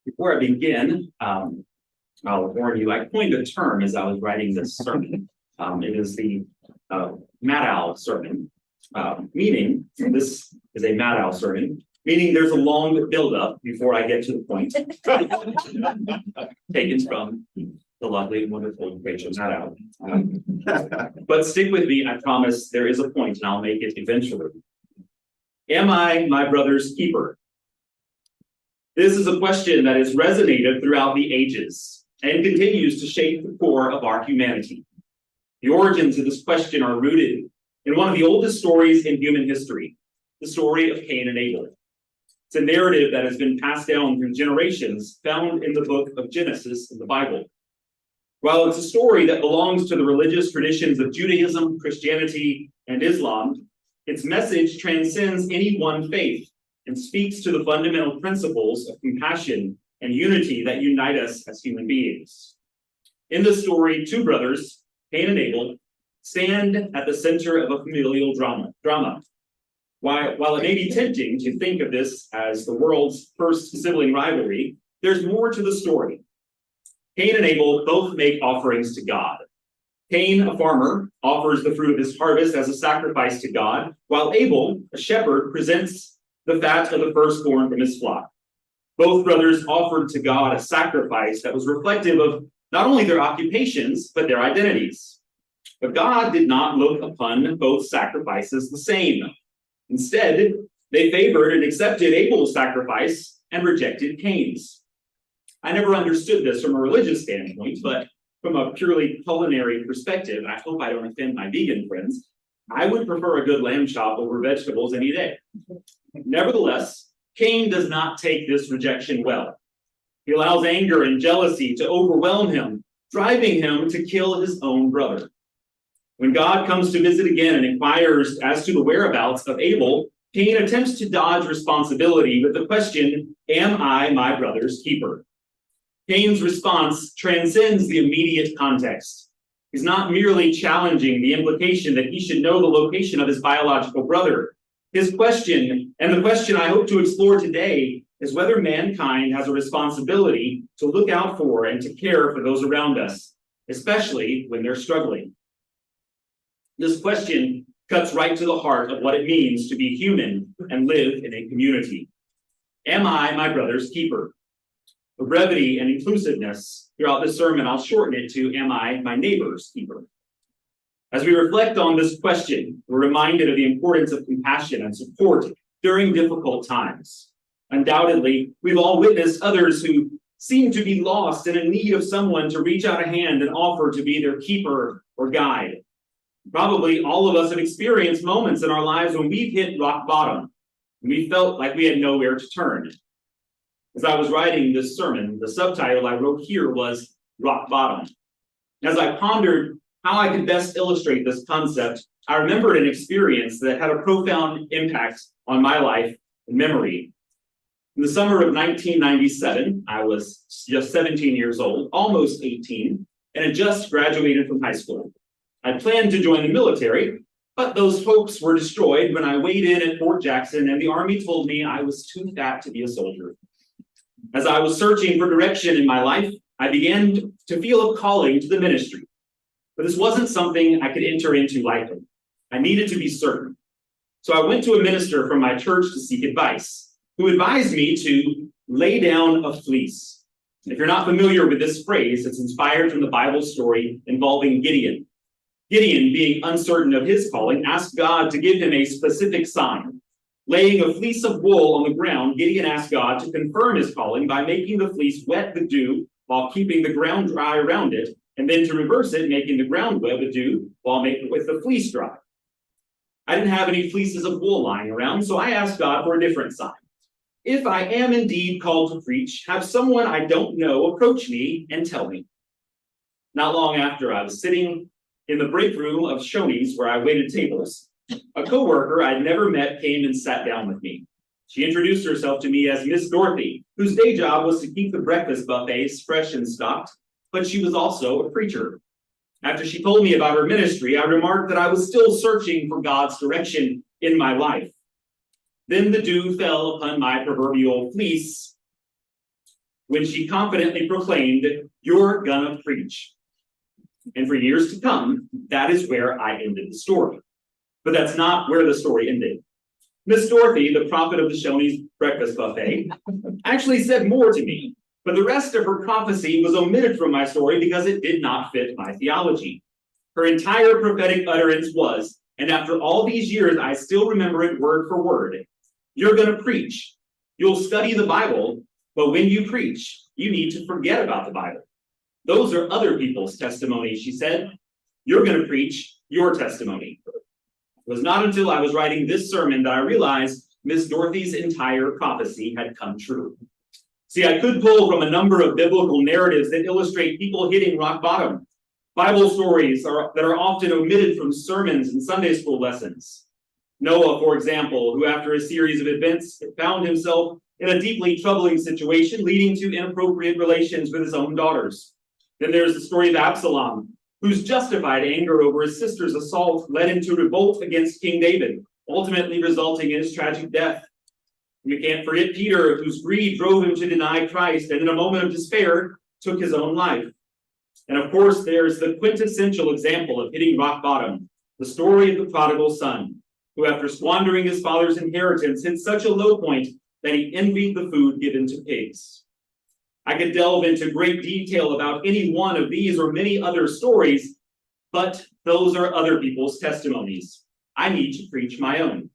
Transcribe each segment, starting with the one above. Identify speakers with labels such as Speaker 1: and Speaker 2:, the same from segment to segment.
Speaker 1: Before I begin, I'll warn you, I coined a term as I was writing this sermon. It is the Maddow sermon, meaning this is a Maddow sermon, meaning there's a long build-up before I get to the point. Taken from the lovely and wonderful Rachel Maddow. But stick with me, I promise there is a point, and I'll make it eventually. Am I my brother's keeper? This is a question that has resonated throughout the ages and continues to shape the core of our humanity. The origins of this question are rooted in one of the oldest stories in human history, the story of Cain and Abel. It's a narrative that has been passed down through generations, found in the book of Genesis in the Bible. While it's a story that belongs to the religious traditions of Judaism, Christianity, and Islam, its message transcends any one faith and speaks to the fundamental principles of compassion and unity that unite us as human beings. In the story, two brothers, Cain and Abel, stand at the center of a familial drama. While it may be tempting to think of this as the world's first sibling rivalry, there's more to the story. Cain and Abel both make offerings to God. Cain, a farmer, offers the fruit of his harvest as a sacrifice to God, while Abel, a shepherd, presents the fat of the firstborn from his flock. Both brothers offered to God a sacrifice that was reflective of not only their occupations, but their identities. But God did not look upon both sacrifices the same. Instead, they favored and accepted Abel's sacrifice and rejected Cain's. I never understood this from a religious standpoint, but from a purely culinary perspective, I hope I don't offend my vegan friends, I would prefer a good lamb chop over vegetables any day. Nevertheless, Cain does not take this rejection well. He allows anger and jealousy to overwhelm him, driving him to kill his own brother. When God comes to visit again and inquires as to the whereabouts of Abel, Cain attempts to dodge responsibility with the question, "Am I my brother's keeper?" Cain's response transcends the immediate context. He's not merely challenging the implication that he should know the location of his biological brother. His question, and the question I hope to explore today, is whether mankind has a responsibility to look out for and to care for those around us, especially when they're struggling. This question cuts right to the heart of what it means to be human and live in a community. Am I my brother's keeper? For brevity and inclusiveness throughout this sermon, I'll shorten it to, am I my neighbor's keeper? As we reflect on this question, we're reminded of the importance of compassion and support during difficult times. Undoubtedly, we've all witnessed others who seem to be lost and in need of someone to reach out a hand and offer to be their keeper or guide. Probably all of us have experienced moments in our lives when we've hit rock bottom, and we felt like we had nowhere to turn. As I was writing this sermon, the subtitle I wrote here was Rock Bottom. As I pondered how I could best illustrate this concept, I remembered an experience that had a profound impact on my life and memory. In the summer of 1997, I was just 17 years old, almost 18, and had just graduated from high school. I planned to join the military, but those hopes were destroyed when I weighed in at Fort Jackson and the Army told me I was too fat to be a soldier. As I was searching for direction in my life, I began to feel a calling to the ministry. But this wasn't something I could enter into lightly. I needed to be certain. So I went to a minister from my church to seek advice, who advised me to lay down a fleece. If you're not familiar with this phrase, it's inspired from the Bible story involving Gideon. Gideon, being uncertain of his calling, asked God to give him a specific sign. Laying a fleece of wool on the ground, Gideon asked God to confirm his calling by making the fleece wet with dew while keeping the ground dry around it, and then to reverse it, making the ground wet with dew while making with the fleece dry. I didn't have any fleeces of wool lying around, so I asked God for a different sign. If I am indeed called to preach, have someone I don't know approach me and tell me. Not long after, I was sitting in the break room of Shoney's where I waited tables. A coworker I'd never met came and sat down with me. She introduced herself to me as Miss Dorothy, whose day job was to keep the breakfast buffets fresh and stocked, but she was also a preacher. After she told me about her ministry, I remarked that I was still searching for God's direction in my life. Then the dew fell upon my proverbial fleece, when she confidently proclaimed, "You're gonna preach." And for years to come, that is where I ended the story. But that's not where the story ended. Miss Dorothy, the prophet of the Shoney's breakfast buffet, actually said more to me, but the rest of her prophecy was omitted from my story because it did not fit my theology. Her entire prophetic utterance was, and after all these years, I still remember it word for word, "You're going to preach. You'll study the Bible, but when you preach, you need to forget about the Bible. Those are other people's testimonies," she said. "You're going to preach your testimony." It was not until I was writing this sermon that I realized Miss Dorothy's entire prophecy had come true. See, I could pull from a number of biblical narratives that illustrate people hitting rock bottom. Bible stories that are often omitted from sermons and Sunday school lessons. Noah, for example, who after a series of events found himself in a deeply troubling situation leading to inappropriate relations with his own daughters. Then there's the story of Absalom, whose justified anger over his sister's assault led him to revolt against King David, ultimately resulting in his tragic death. We can't forget Peter, whose greed drove him to deny Christ and in a moment of despair took his own life. And of course, there's the quintessential example of hitting rock bottom, the story of the prodigal son, who after squandering his father's inheritance hit such a low point that he envied the food given to pigs. I could delve into great detail about any one of these or many other stories, but those are other people's testimonies. I need to preach my own.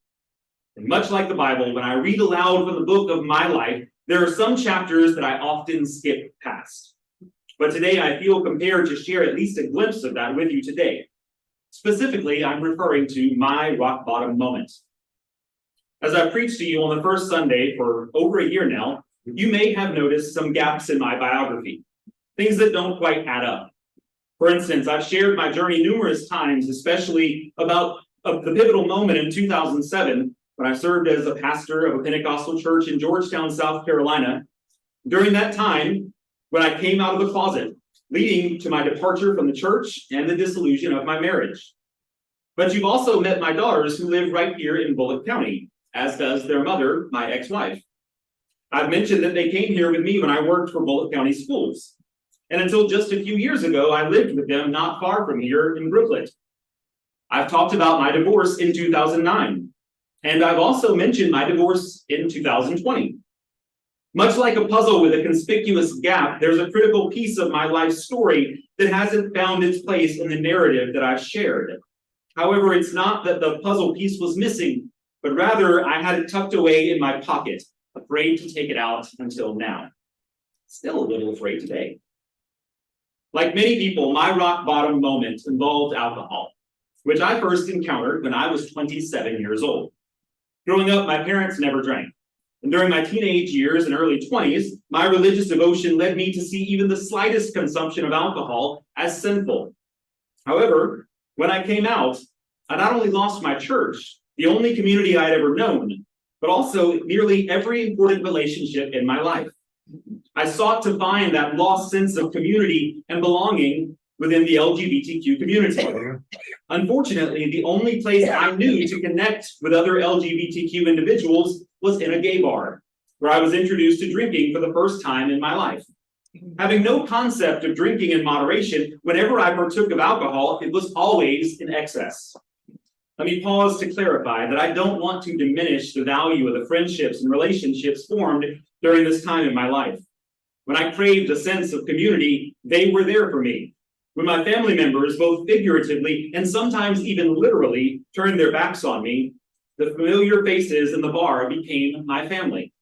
Speaker 1: And much like the Bible, when I read aloud from the book of my life, there are some chapters that I often skip past. But today I feel compelled to share at least a glimpse of that with you today. Specifically, I'm referring to my rock bottom moment. As I've preached to you on the first Sunday for over a year now, you may have noticed some gaps in my biography, things that don't quite add up. For instance, I've shared my journey numerous times, especially about the pivotal moment in 2007 when I served as a pastor of a Pentecostal church in Georgetown, South Carolina. During that time, when I came out of the closet, leading to my departure from the church and the dissolution of my marriage. But you've also met my daughters who live right here in Bullitt County, as does their mother, my ex-wife. I've mentioned that they came here with me when I worked for Bullitt County Schools. And until just a few years ago, I lived with them not far from here in Brooklet. I've talked about my divorce in 2009. And I've also mentioned my divorce in 2020. Much like a puzzle with a conspicuous gap, there's a critical piece of my life story that hasn't found its place in the narrative that I've shared. However, it's not that the puzzle piece was missing, but rather I had it tucked away in my pocket, afraid to take it out until now. Still a little afraid today. Like many people, my rock bottom moment involved alcohol, which I first encountered when I was 27 years old. Growing up, my parents never drank. And during my teenage years and early 20s, my religious devotion led me to see even the slightest consumption of alcohol as sinful. However, when I came out, I not only lost my church, the only community I'd ever known, but also nearly every important relationship in my life. I sought to find that lost sense of community and belonging within the LGBTQ community. Unfortunately, the only place I knew to connect with other LGBTQ individuals was in a gay bar, where I was introduced to drinking for the first time in my life. Having no concept of drinking in moderation, whenever I partook of alcohol, it was always in excess. Let me pause to clarify that I don't want to diminish the value of the friendships and relationships formed during this time in my life. When I craved a sense of community, they were there for me. When my family members, both figuratively and sometimes even literally, turned their backs on me, the familiar faces in the bar became my family.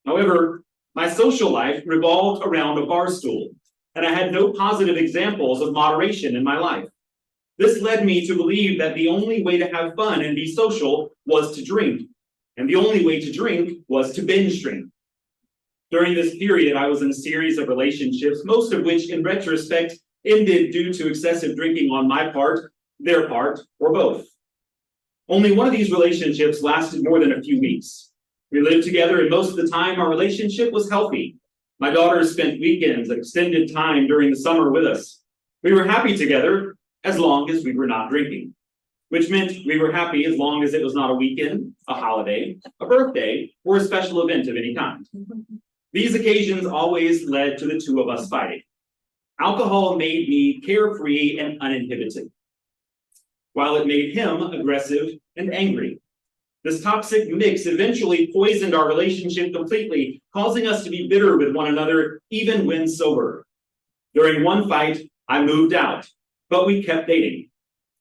Speaker 1: However, my social life revolved around a bar stool, and I had no positive examples of moderation in my life. This led me to believe that the only way to have fun and be social was to drink, and the only way to drink was to binge drink. During this period, I was in a series of relationships, most of which, in retrospect, ended due to excessive drinking on my part, their part, or both. Only one of these relationships lasted more than a few weeks. We lived together, and most of the time our relationship was healthy. My daughters spent weekends, extended time during the summer with us. We were happy together as long as we were not drinking, which meant we were happy as long as it was not a weekend, a holiday, a birthday, or a special event of any kind. These occasions always led to the two of us fighting. Alcohol made me carefree and uninhibited, while it made him aggressive and angry. This toxic mix eventually poisoned our relationship completely, causing us to be bitter with one another, even when sober. During one fight, I moved out, but we kept dating.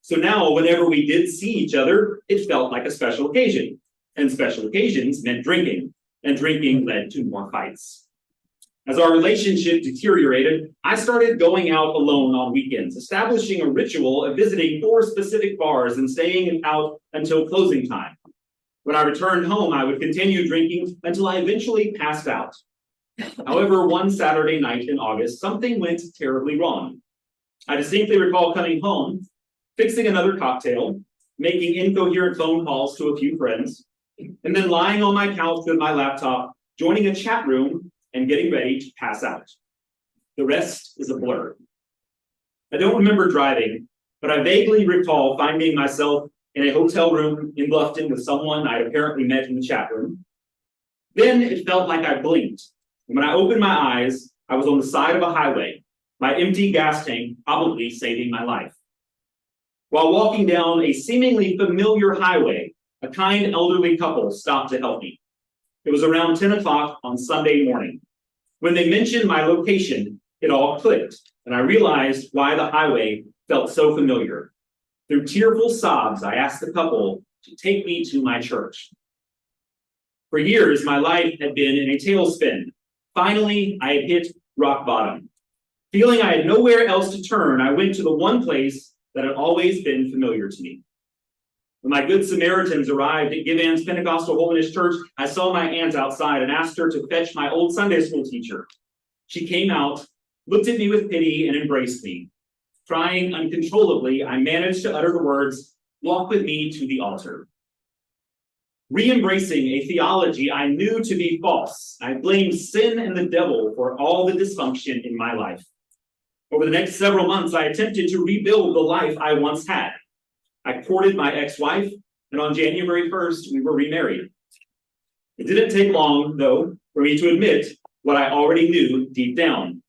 Speaker 1: So now, whenever we did see each other, it felt like a special occasion. And special occasions meant drinking, and drinking led to more fights. As our relationship deteriorated, I started going out alone on weekends, establishing a ritual of visiting 4 specific bars and staying out until closing time. When I returned home, I would continue drinking until I eventually passed out. However, one Saturday night in August, something went terribly wrong. I distinctly recall coming home, fixing another cocktail, making incoherent phone calls to a few friends, and then lying on my couch with my laptop, joining a chat room, and getting ready to pass out. The rest is a blur. I don't remember driving, but I vaguely recall finding myself in a hotel room in Bluffton with someone I'd apparently met in the chat room. Then it felt like I blinked. And when I opened my eyes, I was on the side of a highway, my empty gas tank probably saving my life. While walking down a seemingly familiar highway, a kind elderly couple stopped to help me. It was around 10 o'clock on Sunday morning. When they mentioned my location, it all clicked, and I realized why the highway felt so familiar. Through tearful sobs, I asked the couple to take me to my church. For years, my life had been in a tailspin. Finally, I had hit rock bottom. Feeling I had nowhere else to turn, I went to the one place that had always been familiar to me. When my good Samaritans arrived at Give Ann's Pentecostal Holiness Church, I saw my aunt outside and asked her to fetch my old Sunday school teacher. She came out, looked at me with pity, and embraced me. Crying uncontrollably, I managed to utter the words, "Walk with me to the altar." Re-embracing a theology I knew to be false, I blamed sin and the devil for all the dysfunction in my life. Over the next several months, I attempted to rebuild the life I once had. I courted my ex-wife, and on January 1st, we were remarried. It didn't take long, though, for me to admit what I already knew deep down.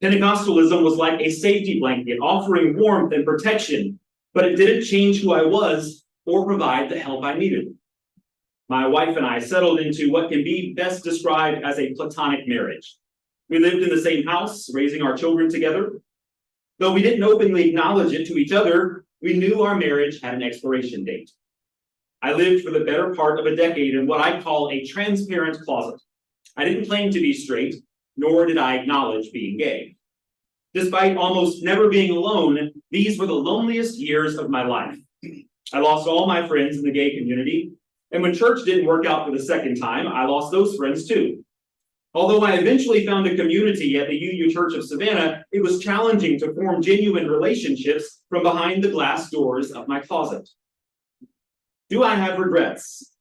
Speaker 1: Pentecostalism was like a safety blanket, offering warmth and protection, but it didn't change who I was or provide the help I needed. My wife and I settled into what can be best described as a platonic marriage. We lived in the same house, raising our children together. Though we didn't openly acknowledge it to each other, we knew our marriage had an expiration date. I lived for the better part of a decade in what I call a transparent closet. I didn't claim to be straight, nor did I acknowledge being gay. Despite almost never being alone, these were the loneliest years of my life. I lost all my friends in the gay community, and when church didn't work out for the second time, I lost those friends too. Although I eventually found a community at the UU Church of Savannah, it was challenging to form genuine relationships from behind the glass doors of my closet. Do I have regrets?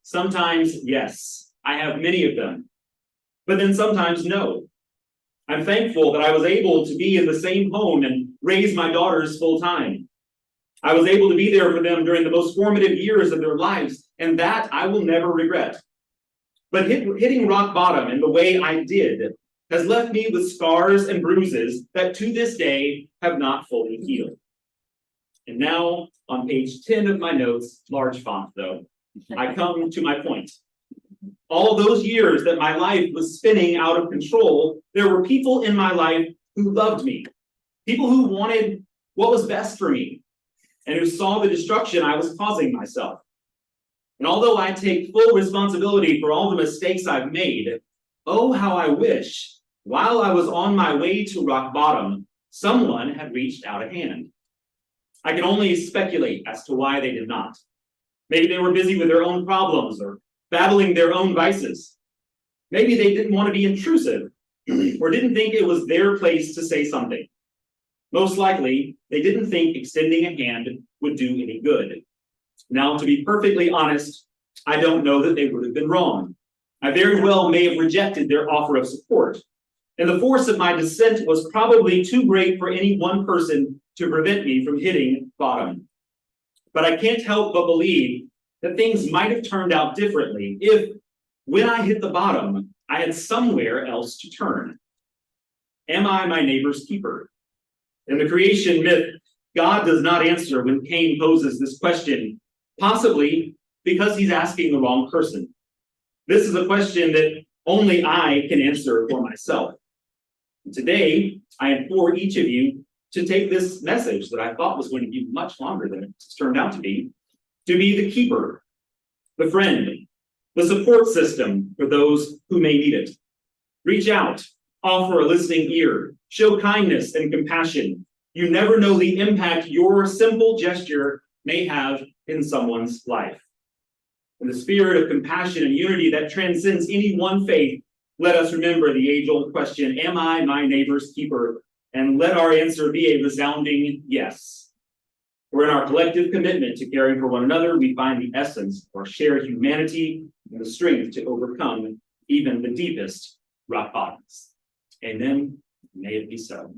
Speaker 1: Sometimes, yes. I have many of them. But then sometimes, no. I'm thankful that I was able to be in the same home and raise my daughters full time. I was able to be there for them during the most formative years of their lives, and that I will never regret. But hitting rock bottom in the way I did has left me with scars and bruises that to this day have not fully healed. And now, on page 10 of my notes, large font though, I come to my point. All those years that my life was spinning out of control, there were people in my life who loved me, people who wanted what was best for me, and who saw the destruction I was causing myself. And although I take full responsibility for all the mistakes I've made, oh, how I wish, while I was on my way to rock bottom, someone had reached out a hand. I can only speculate as to why they did not. Maybe they were busy with their own problems or battling their own vices. Maybe they didn't want to be intrusive or didn't think it was their place to say something. Most likely, they didn't think extending a hand would do any good. Now, to be perfectly honest, I don't know that they would have been wrong. I very well may have rejected their offer of support, and the force of my dissent was probably too great for any one person to prevent me from hitting bottom. But I can't help but believe that things might have turned out differently if, when I hit the bottom, I had somewhere else to turn. Am I my neighbor's keeper? In the creation myth, God does not answer when Cain poses this question, possibly because he's asking the wrong person. This is a question that only I can answer for myself. And today, I implore each of you to take this message that I thought was going to be much longer than it's turned out to be the keeper, the friend, the support system for those who may need it. Reach out, offer a listening ear, show kindness and compassion. You never know the impact your simple gesture may have in someone's life. In the spirit of compassion and unity that transcends any one faith, let us remember the age-old question, am I my neighbor's keeper? And let our answer be a resounding yes. For in our collective commitment to caring for one another, we find the essence of our shared humanity and the strength to overcome even the deepest rock bottoms. Amen. May it be so.